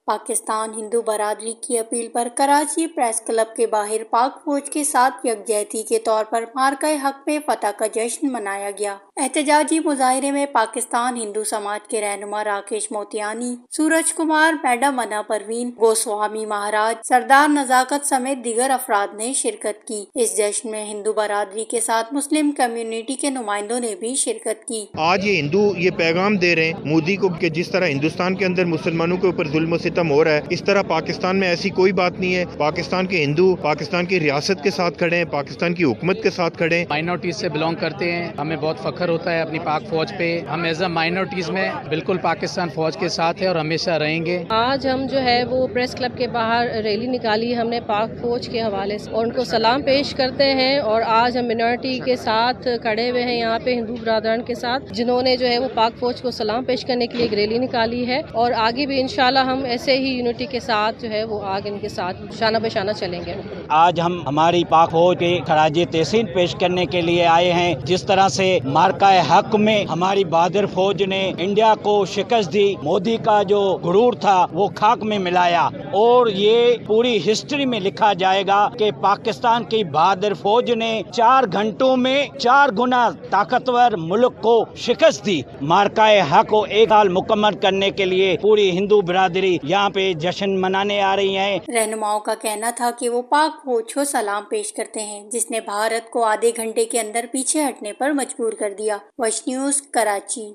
پاکستان ہندو برادری کی اپیل پر Karachi press club کے باہر پاک فوج کے ساتھ یکجہتی کے طور پر مارکہ حق میں فتح کا جشن منایا گیا۔ احتجاجی مظاہرے میں پاکستان ہندو سماج کے رہنما راکیش موتیانی، سورج کمار، میڈم انا پروین، گوسوامی مہاراج، سردار نزاکت سمیت دیگر افراد نے شرکت کی۔ اس جشن میں ہندو برادری کے ساتھ مسلم کمیونٹی کے نمائندوں نے بھی شرکت کی۔ آج یہ ہندو یہ پیغام دے رہے ہیں مودی کو کہ جس طرح ہندوستان کے اندر مسلمانوں کے اوپر ظلم و ستم ہو رہا ہے، اس طرح پاکستان میں ایسی کوئی بات نہیں ہے۔ پاکستان کے ہندو پاکستان کی ریاست کے ساتھ کھڑے ہیں، پاکستان کی حکومت کے ساتھ کھڑے ہیں۔ مائنورٹیز سے بلانگ کرتے ہیں، ہمیں بہت فخر ہوتا ہے اپنی پاک فوج پہ۔ ہم ایز اے مائنورٹیز میں بالکل پاکستان فوج کے ساتھ ہے اور ہمیشہ رہیں گے۔ آج ہم جو ہے وہ پریس کلب کے باہر ریلی نکالی ہم نے پاک فوج کے حوالے سے، اور ان کو سلام پیش کرتے ہیں، اور آج ہم مائنورٹی کے ساتھ کھڑے ہوئے ہیں یہاں پہ ہندو برادران کے ساتھ، جنہوں نے جو ہے وہ پاک فوج کو سلام پیش کرنے کے لیے ایک ریلی نکالی ہے، اور آگے بھی انشاءاللہ ہم ایسے ہی یونٹی کے ساتھ جو ہے وہ آگے ان کے ساتھ شانہ بہ شانہ چلیں گے۔ آج ہم ہماری پاک فوج کے خراج تحسین پیش کرنے کے لیے آئے ہیں۔ جس طرح سے مارکہ حق میں ہماری بہادر فوج نے انڈیا کو شکست دی، مودی کا جو غرور تھا وہ خاک میں ملایا، اور یہ پوری ہسٹری میں لکھا جائے گا کہ پاکستان کی بہادر فوج نے 4 گھنٹوں میں 4 گنا طاقتور ملک کو شکست دی۔ مارکہ حق کو ایک سال مکمل کرنے کے لیے پوری ہندو برادری یہاں پہ جشن منانے آ رہی ہے۔ رہنماؤں کا کہنا تھا کہ وہ پاک فوج کو سلام پیش کرتے ہیں، جس نے بھارت کو آدھے گھنٹے کے اندر پیچھے ہٹنے پر مجبور کر دیا۔ وش نیوز، کراچی۔